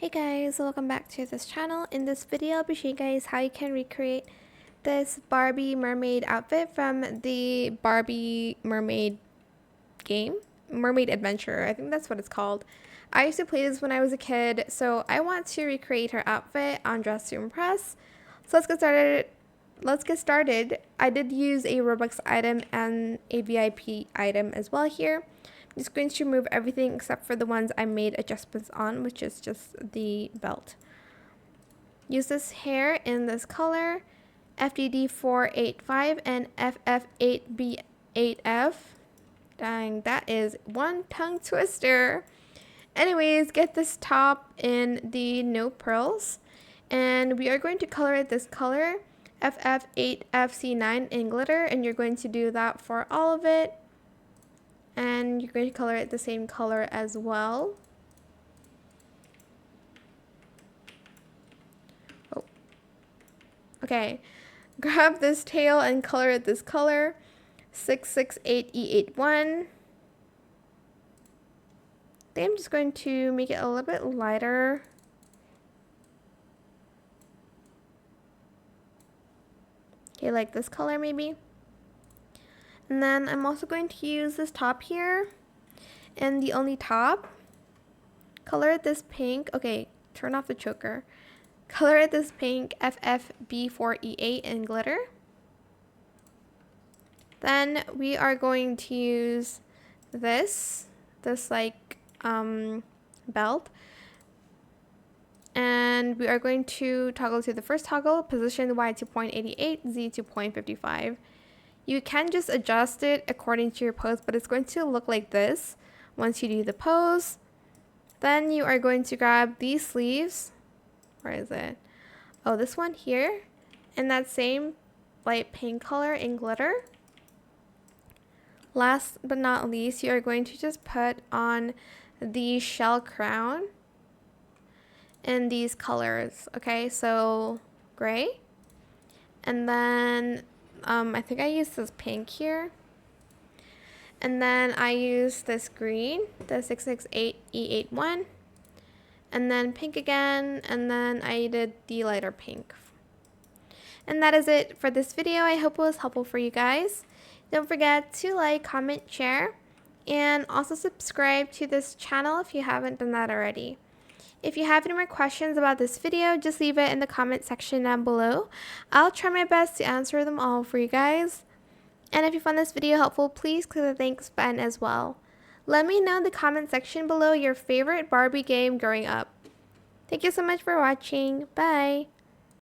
Hey guys, welcome back to this channel. In this video, I'll be showing you guys how you can recreate this Barbie mermaid outfit from the Barbie Mermaid game, Mermaid Adventure. I think that's what it's called. I used to play this when I was a kid, so I want to recreate her outfit on Dress to Impress. So let's get started. I did use a Roblox item and a VIP item as well here. I'm just going to remove everything except for the ones I made adjustments on, which is just the belt. Use this hair in this color, FDD485 and FF8B8F. Dang, that is one tongue twister. Anyways, get this top in the no pearls, and we are going to color it this color, FF8FC9 in glitter, and you're going to do that for all of it. And you're going to color it the same color as well. Oh. Okay. Grab this tail and color it this color. 668E81. Then I'm just going to make it a little bit lighter. Okay, like this color maybe. And then I'm also going to use this top here, and the only top. Color it this pink. Okay, turn off the choker. Color it this pink, FFB4E8 in glitter. Then we are going to use this like belt. And we are going to toggle to the first toggle, position Y to 0.88, Z to 0.55. You can just adjust it according to your pose, but it's going to look like this once you do the pose. Then you are going to grab these sleeves. Where is it? Oh, this one here. And that same light pink color in glitter. Last but not least, you are going to just put on the shell crown in these colors. Okay, so gray. And then I think I used this pink here. And then I used this green, the 668E81. And then pink again. And then I did the lighter pink. And that is it for this video. I hope it was helpful for you guys. Don't forget to like, comment, share, and also subscribe to this channel if you haven't done that already. If you have any more questions about this video, just leave it in the comment section down below. I'll try my best to answer them all for you guys. And if you found this video helpful, please click the thanks button as well. Let me know in the comment section below your favorite Barbie game growing up. Thank you so much for watching. Bye!